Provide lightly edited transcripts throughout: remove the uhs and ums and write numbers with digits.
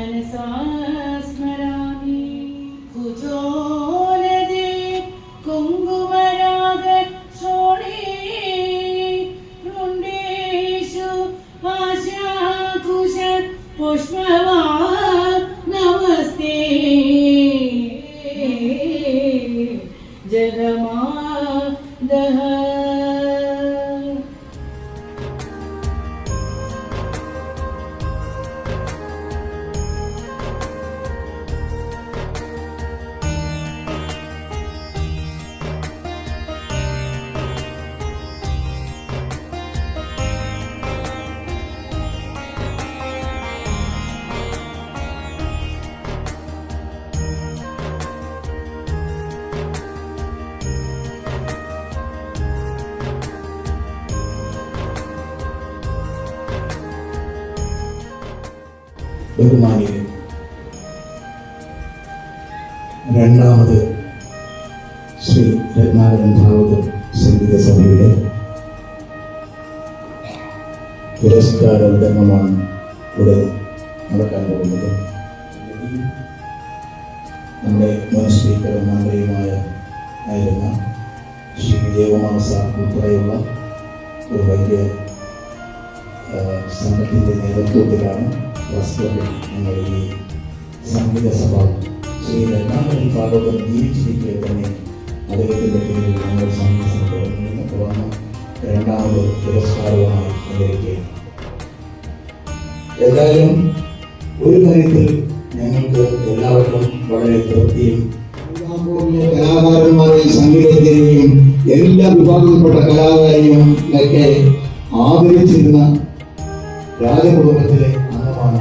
मनसा स्मरामि कुजोलदे कुङ्कुमराग शोणे रुण्डेषु आशाकुश पुष्पवान् नमस्ते जगमादः ബഹുമാനിയെ രണ്ടാമത് ശ്രീ രത്നാകരൻ ഭാഗവതർ സംഗീത സഭയുടെ പുരസ്കാര വിതരണമാണ് ഇവിടെ നടക്കാൻ പോകുന്നത്. നമ്മുടെ മുൻ സ്പീക്കറും മന്ത്രിയുമായിരുന്ന ശ്രീ വിജയകുമാർ സാർ ഉൾപ്പെടെയുള്ള ഒരു വലിയ സംഘത്തിൻ്റെ നേതൃത്വത്തിലാണ് വാസ്തവത്തിൽ ഞങ്ങൾ ഈ സംഗീത സഭ ശ്രീ രത്നാകരൻ ഭാഗവതർ ജീവിച്ചിരിക്കെ തന്നെ അദ്ദേഹത്തിൻ്റെ പേരിൽ ഞങ്ങൾ സംഗീത സഭ തുടർന്ന് രണ്ടാമത് പുരസ്കാരവുമായി വന്നിരിക്കുകയാണ്. എന്തായാലും ഒരു കാര്യത്തിൽ ഞങ്ങൾക്ക് എല്ലാവർക്കും വളരെ തൃപ്തിയും കലാകാരന്മാരെയും സംഗീതജ്ഞരെയും എല്ലാ വിഭാഗത്തിൽപ്പെട്ട കലാകാരെയും ഒക്കെ ആദരിച്ചിരുന്ന രാജകുടുംബത്തിലെ അംഗമാണ്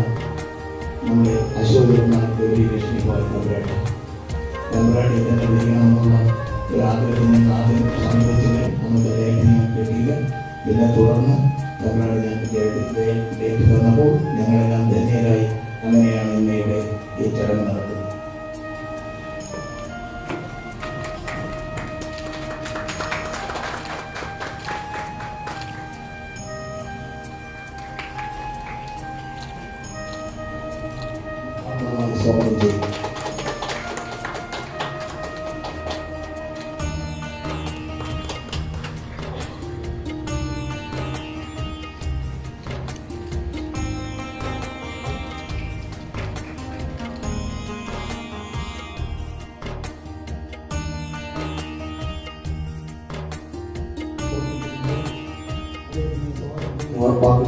നമ്മുടെ അശോക് ഗൗരി ലക്ഷ്മിഭായ് തമ്പുരാട്ടി. തമ്പുരാട്ടി തന്നെ വിളിക്കണമെന്നുള്ള ഒരു ആഗ്രഹം ഞങ്ങൾ ആദ്യം സമീപിച്ചത് അന്നത്തെ ലേഖനം കിട്ടിയില്ല. പിന്നെ തുടർന്ന് തമ്പുരാട്ടി ഞങ്ങൾക്ക് ഡേറ്റ് തന്നപ്പോൾ ഞങ്ങളെല്ലാം ധന്യരായി. അങ്ങനെയാണ് ഇന്നയുടെ ഈ ചടങ്ങ് നടക്കുന്നത്. സ്വാഗതം ചെയ്യും.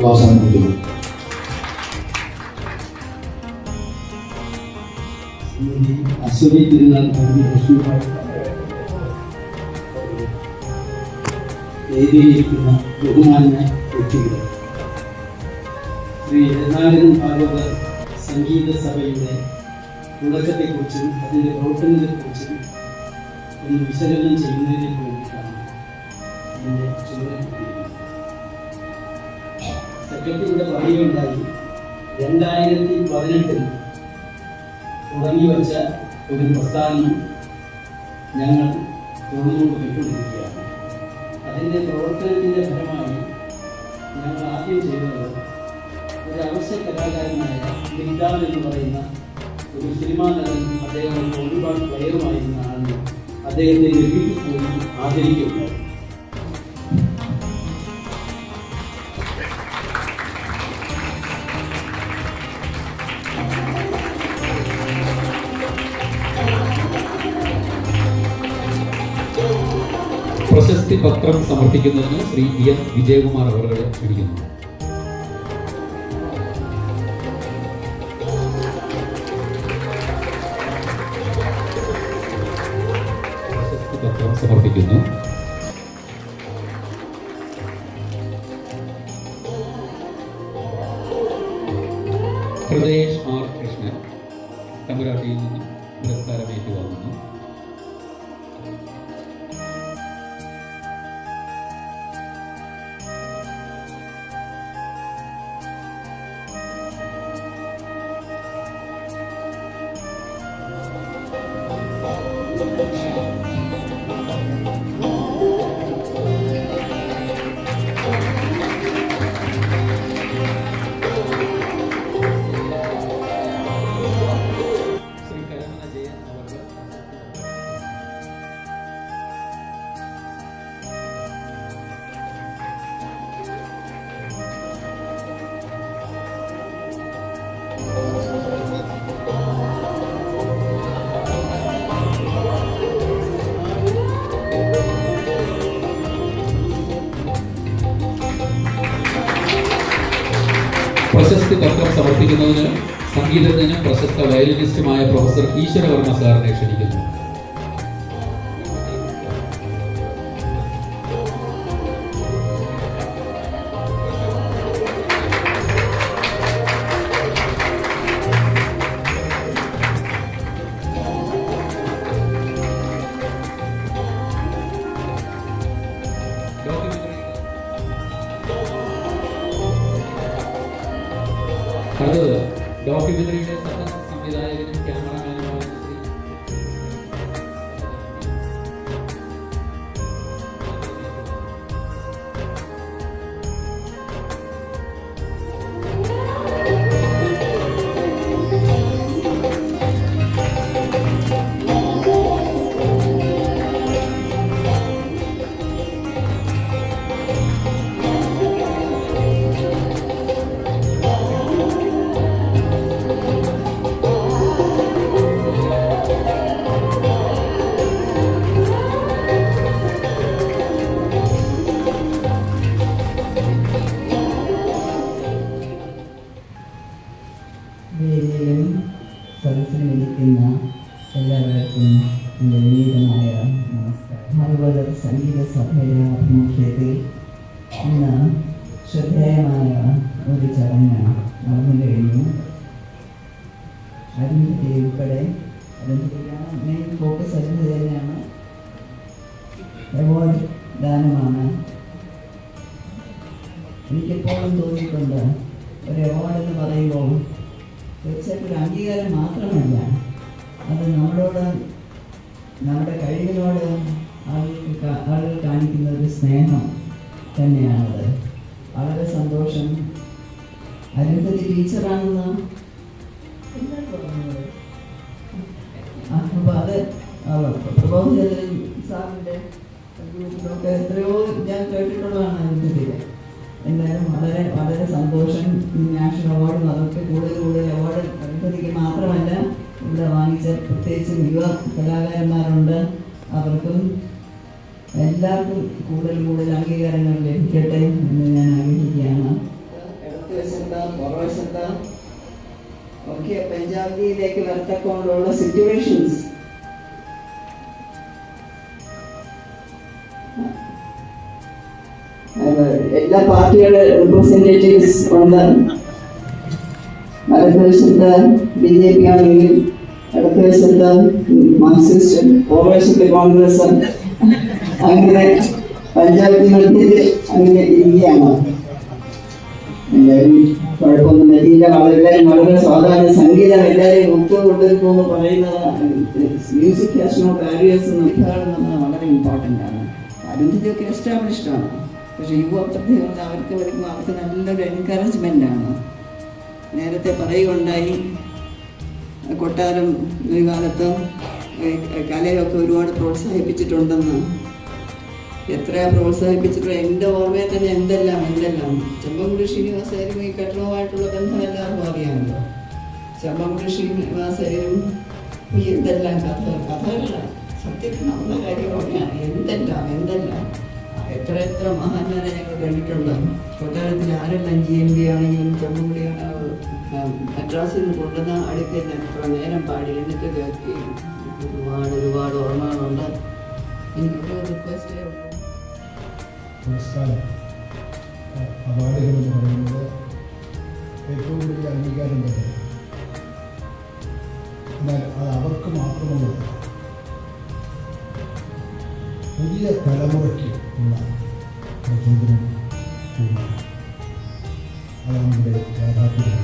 അവസാനിപ്പിക്കുന്നു. അശ്വതി തിരുനാൾ വേദിയിലിരിക്കുന്ന ബഹുമാന്യ വ്യക്തികൾ, ശ്രീ രത്നാകരൻ ഭാഗവതർ സംഗീത സഭയുടെ തുടക്കത്തെക്കുറിച്ചും അതിൻ്റെ പ്രവർത്തനത്തെക്കുറിച്ചും ഒന്ന് വിശകലനം ചെയ്യുന്നതിനെ വേണ്ടിയിട്ടാണ് എൻ്റെ ചുമതല. സെക്രട്ടറിയുടെ പറയുകയുണ്ടായി, 2018 തുടങ്ങി വച്ച ഒരു പ്രസ്ഥാനം ഞങ്ങൾ തുടർന്നുകൊണ്ട് പോയിക്കൊണ്ടിരിക്കുകയാണ്. അതിൻ്റെ പ്രവർത്തനത്തിൻ്റെ ഫലമായി ഞങ്ങൾ ആദ്യം ചെയ്തത് ഒരു അവശ്യ കലാകാരനായ ബിഗ്ദാൻ എന്ന് പറയുന്ന ഒരു സിനിമാ നടൻ, അദ്ദേഹം ഒരുപാട് പ്ലെയറുമായിരുന്ന ആളിന് അദ്ദേഹത്തെ വീട്ടിൽ പോയി ആദരിക്കുകയുണ്ടായി. പ്രശസ്തി പത്രം സമർപ്പിക്കുന്നതിന് ശ്രീ എൻ വിജയകുമാർ അവരുടെ ക്ഷണിക്കുന്നു. പ്രശസ്തി പത്രം സമർപ്പിക്കുന്നു. ഹൃദയേഷ് ആർ കൃഷ്ണൻ തമ്പുരാട്ടിയിൽ നിന്നും പുരസ്കാരം ഏറ്റുവാങ്ങുന്നു. സമർപ്പിക്കുന്നതിന് സംഗീതജ്ഞനും പ്രശസ്ത വയലിനിസ്റ്റുമായ പ്രൊഫസർ ഈശ്വരവർമ്മ സാറിനെ ക്ഷണിക്കുന്നു. അടുത്തത് ഡോക്യുമെന്ററിയുടെ സംവിധായകനും ക്യാമറമാനുമായ വേദിയിലും സദസ്സിലുമിരിക്കുന്ന എല്ലാവർക്കും എൻ്റെ വിനീതമായ നമസ്കാരം. ഭാഗവത സംഗീത സഭയുടെ ആഭിമുഖ്യത്തിൽ ഇന്ന് ശ്രദ്ധേയമായ ഒരു ചടങ്ങ് നടന്നു കഴിഞ്ഞു. അരുന്ധതി ഉൾപ്പെടെ അരുന്ധതിയാണ് മെയിൻ ഫോക്കസ്. അരുന്ധതി തന്നെയാണ്. അവാർഡ് ദാനമാണ്. എനിക്കെപ്പോഴും തോന്നിയിട്ടുണ്ട്, ഒരു അവാർഡ് എന്ന് പറയുമ്പോൾ തീർച്ചയായിട്ടും ഒരു അംഗീകാരം മാത്രമല്ല, അത് നമ്മളോട്, നമ്മുടെ കഴിവിനോട് ആളുകൾ കാണിക്കുന്ന ഒരു സ്നേഹം തന്നെയാണത്. വളരെ സന്തോഷം. അരുന്ധതി ടീച്ചറാണെന്ന് അപ്പോൾ അത് പ്രബോധനത്തിൽ സാറിൻ്റെ ഗ്രൂപ്പിലൊക്കെ എത്രയോ ഞാൻ കേട്ടിട്ടുള്ളതാണ് അരുന്ധതിയിൽ. എന്തായാലും വളരെ വളരെ സന്തോഷം. നാഷണൽ അവാർഡും അതൊക്കെ കൂടുതൽ അവാർഡ് അരുന്ധതിക്ക് മാത്രമല്ല ഇവിടെ വാങ്ങിച്ച പ്രത്യേകിച്ച് യുവ കലാകാരന്മാരുണ്ട്. അവർക്കും എല്ലാവർക്കും കൂടുതൽ അംഗീകാരങ്ങൾ ലഭിക്കട്ടെ എന്ന് ഞാൻ ആഗ്രഹിക്കുകയാണ്. ഇടത്ത് വശത്ത് പുറവശത്ത് ഒക്കെ പഞ്ചാബിയിലേക്ക് വരത്തക്കൊണ്ടുള്ള സിറ്റുവേഷൻസ് എല്ലാ പാർട്ടിയുടെ റിപ്രസെന്റേറ്റീവ്സ് ഉണ്ട്. വലതുവശത്ത് BJP ആണെങ്കിൽ ഇടത്ത് വശത്ത് മാർക്സിസ്റ്റ്, പുറവശത്ത് കോൺഗ്രസ്, അങ്ങനെ പഞ്ചായത്ത് മധ്യത്തിൽ അങ്ങനെ ഇരിക്കുകയാണ്. എല്ലാവരും കുഴപ്പമൊന്നും പറ്റിയില്ല. എല്ലാവരും വളരെ സാധാരണ സംഗീതം എല്ലാവരെയും ഒത്തുകൊണ്ടിരിക്കുമെന്ന് പറയുന്നത് മ്യൂസിക് ഹാസ് നോ ബാരിയേഴ്സ് എന്ന് ഉദ്ഘാടനം വളരെ ഇമ്പോർട്ടൻ്റ് ആണ്. അരുന്ധതിയൊക്കെ എസ്റ്റാബ്ലിഷ്ഡ് ആണ്. പക്ഷേ യുവപ്രതിഭകൾ അവർക്ക് നല്ലൊരു എൻകറേജ്മെൻ്റ് ആണ്. നേരത്തെ പറയുകയുണ്ടായി, കൊട്ടാരം ഒരു കാലത്ത് കലയൊക്കെ ഒരുപാട് പ്രോത്സാഹിപ്പിച്ചിട്ടുണ്ടെന്ന്. എത്രയാ പ്രോത്സാഹിപ്പിച്ചിട്ടുള്ള എൻ്റെ ഓർമ്മയിൽ തന്നെ എന്തെല്ലാം ചെമ്പൻകുടി ശ്രീനിവാസായാലും ഈ കെട്ടിടവുമായിട്ടുള്ള ബന്ധം എല്ലാവർക്കും അറിയാമല്ലോ. ചെമ്പൻകുടി ശ്രീനിവാസായാലും ഈ എന്തെല്ലാം കഥകളാണ്. സത്യത്തിൽ നമ്മുടെ കാര്യങ്ങളൊക്കെയാണ്. എന്തെല്ലാം എത്ര മഹാന്മാരെ ഞങ്ങൾ കണ്ടിട്ടുണ്ട്. കൊട്ടാരത്തിൽ ആരെല്ലാം GMB ആണെങ്കിലും ചെമ്പൻകുടിയാണ് മദ്രാസിൽ നിന്ന് കൊണ്ടുവന്ന അടുക്കൽ എത്ര നേരം പാടി എന്നിട്ട് കേൾക്കി ഒരുപാട് ഓർമ്മകളുണ്ട്. എനിക്കൊരു റിക്വസ്റ്റേ ഉള്ളൂ. പുരസ്കാരം അവാർഡുകൾ എന്ന് പറയുന്നത് ഏറ്റവും വലിയ അംഗീകാരം തന്നെ. എന്നാൽ അത് അവർക്ക് മാത്രമുള്ളത് പുതിയ തലമുറയ്ക്ക് ഉള്ള പ്രചോദനം കൂടിയാണ്. അതാണ് ഇവിടെ യാഥാർത്ഥ്യം.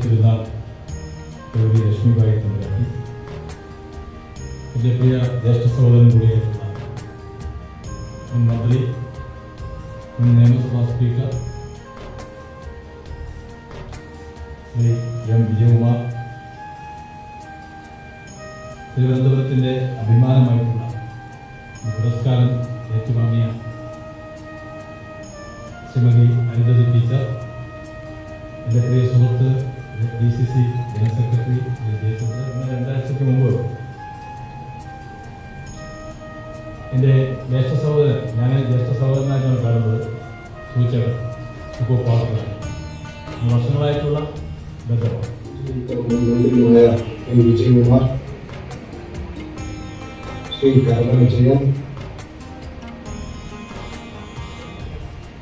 തിരുനാൾ ദേവി ലക്ഷ്മിബായി തമ്പുരാട്ടി, എൻ്റെ പ്രിയ ജ്യേഷ്ഠ സഹോദരൻ കൂടിയായിരുന്ന മുൻ മന്ത്രി, മുൻ നിയമസഭാ സ്പീക്കർ ശ്രീ M. വിജയകുമാർ, തിരുവനന്തപുരത്തിൻ്റെ അഭിമാനമായിട്ടുള്ള പുരസ്കാരം ഏറ്റുവാങ്ങിയ ശ്രീമതി അരുന്ധതി ടീച്ചർ, എൻ്റെ പ്രിയ സുഹൃത്ത് DCC ജനറൽ സെക്രട്ടറി ജയചന്ദ്രൻ, 2 ആഴ്ചയ്ക്ക് മുമ്പ് എൻ്റെ ജ്യേഷ്ഠ സഹോദരൻ, ഞാൻ ജ്യേഷ്ഠ സഹോദരനായിട്ടാണ് കാണുന്നത്, സൂചിച്ചേട്ടൻ ഇപ്പോൾ പാർട്ടിയാണ് വർഷങ്ങളായിട്ടുള്ള ബന്ധമാണ്. വിജയകുമാർ, ശ്രീ കരമനജയൻ,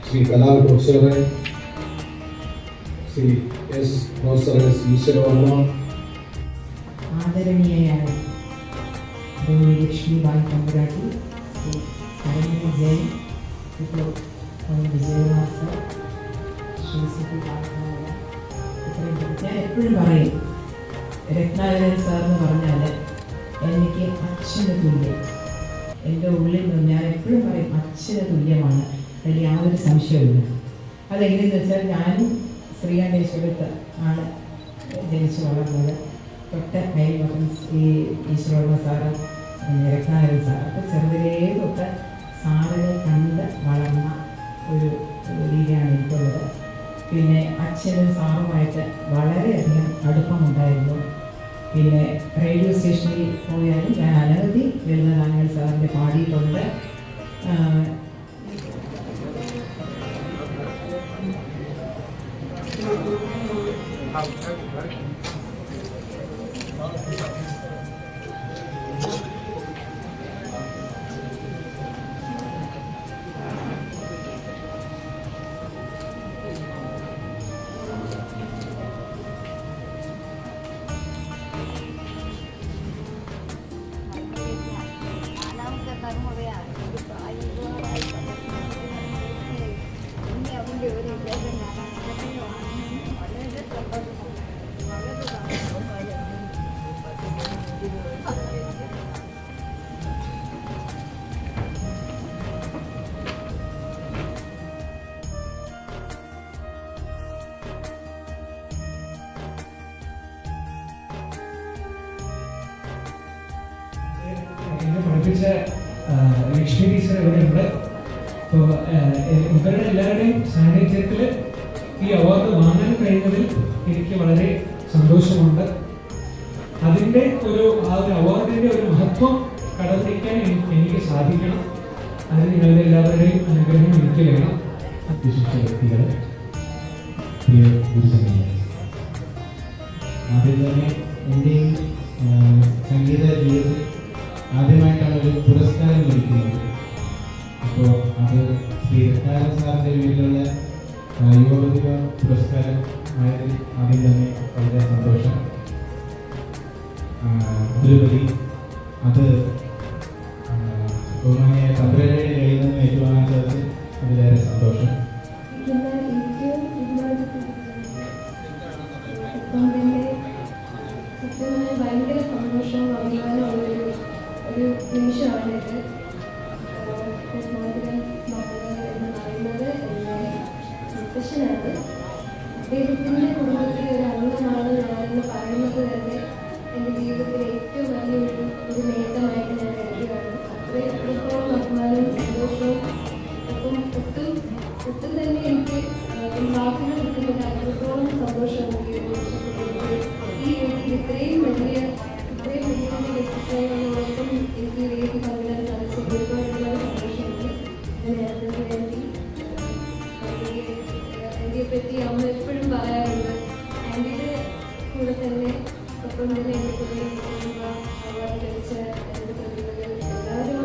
ശ്രീ കലാൽ പ്രൊഫസറെ, Shri S professor S Eswaravarma, ആദരണീയയായ ലക്ഷ്മിബായി തമ്പുരാട്ടി, ശ്രീ കരമന ജയൻ, ഇപ്പോൾ വിജയകുമാർ സർ, ശ്രീ സിറ്റി ബാലനായ, ഞാൻ എപ്പോഴും പറയും രത്നാകരൻ സാർ എന്ന് പറഞ്ഞാൽ എനിക്ക് അച്ഛന് തുല്യം. എൻ്റെ ഉള്ളിൽ നിന്ന് ഞാൻ എപ്പോഴും പറയും അച്ഛന് തുല്യമാണ്, അതിൽ യാതൊരു സംശയവുമില്ല. അതെങ്ങനെയെന്ന് വെച്ചാൽ ഞാനും ശ്രീകണ്ഠേശ്വരത്ത് ആണ് ജനിച്ചു വളർന്നത്. തൊട്ട അയൽവക്കം ഈ ഈശ്വരവർമ്മ സാറ്, രത്നാകരൻ സാർ. അപ്പോൾ ചെറുതിലേ തൊട്ട് സാറുകൾ കണ്ട് വളർന്ന ഒരു രീതിയാണ് എനിക്കുള്ളത്. പിന്നെ അച്ഛനും സാറുമായിട്ട് വളരെയധികം അടുപ്പമുണ്ടായിരുന്നു. പിന്നെ റേഡിയോ സ്റ്റേഷനിൽ പോയാലും ഞാൻ അനവധി ലളിതഗാനങ്ങൾ സാറിൻ്റെ പാടിയിട്ടുണ്ട്. എന്നെ പഠിപ്പിച്ച ലക്ഷ്മി ടീച്ചർ ഇവിടെയുണ്ട്. അപ്പോൾ ഇവരുടെ എല്ലാവരുടെയും സാന്നിധ്യത്തിൽ ഈ അവാർഡ് വാങ്ങാൻ കഴിഞ്ഞതിൽ എനിക്ക് വളരെ സന്തോഷമുണ്ട്. അതിൻ്റെ ആ ഒരു അവാർഡിൻ്റെ ഒരു മഹത്വം കടന്നിരിക്കാൻ എനിക്ക് സാധിക്കണം. അതിന് നിങ്ങളുടെ എല്ലാവരുടെയും അനുഗ്രഹം എനിക്ക് വേണം. വിശിഷ്ട വ്യക്തികളെ, പ്രിയ ഗുരുജനങ്ങളെ, ആദ്യം തന്നെ എൻ്റെയും സംഗീത ജീവിതത്തിൽ ആദ്യമായിട്ടാണ് ഒരു പുരസ്കാരം ലഭിക്കുന്നത്. അപ്പോൾ അത് ശ്രീ രത്നാകരൻ സാറിൻ്റെ കീഴിലുള്ള യുവപ്രതിഭ പുരസ്കാരം ആയതിൽ ആദ്യം തന്നെ വളരെ സന്തോഷം. അതിലുപരി അത് ബഹുമാനിയായ തമ്പുരാട്ടിയുടെ കയ്യിൽ നിന്ന് ഏറ്റുവാങ്ങാൻ സാധിച്ച് അതിലേറെ സന്തോഷം. ഭയങ്കര സന്തോഷവും അഭിമാനമുള്ളൊരു നിമിഷമാണിത്. എന്ന് പറയുന്നത് എൻ്റെ മുത്തശ്ശനാണ്. അദ്ദേഹത്തിൻ്റെ കുടുംബത്തിലെ ഒരു അംഗമാണ് ഞാനെന്ന് പറയുന്നത് തന്നെ എൻ്റെ ജീവിതത്തിലെ ഏറ്റവും വലിയൊരു നേട്ടമായിട്ട് ഞാൻ കരുതുകയാണ്. അത്രത്തോളം അഭിമാനവും സന്തോഷവും അപ്പം ഒട്ടും തന്നെ എനിക്ക് വാക്കുകൾ കിട്ടുന്നില്ല. അത്രത്തോളം സന്തോഷം എനിക്ക് ഈ രീതിയിൽ ഇത്രയും വലിയ എത്തിച്ചതോടൊപ്പം എനിക്ക് വേദി പങ്കിടാൻ സാധിച്ചത് ഒരുപാട് സന്തോഷമുണ്ട്. ആൻറ്റിയെ പറ്റി അമ്മ എപ്പോഴും പറയാറുണ്ട്. ആൻറ്റിയുടെ കൂടെ തന്നെ ഒപ്പം തന്നെ എൻ്റെ കൂടെ അവാർഡ് ലഭിച്ച എൻ്റെ പ്രതിഭകൾ എല്ലാവരും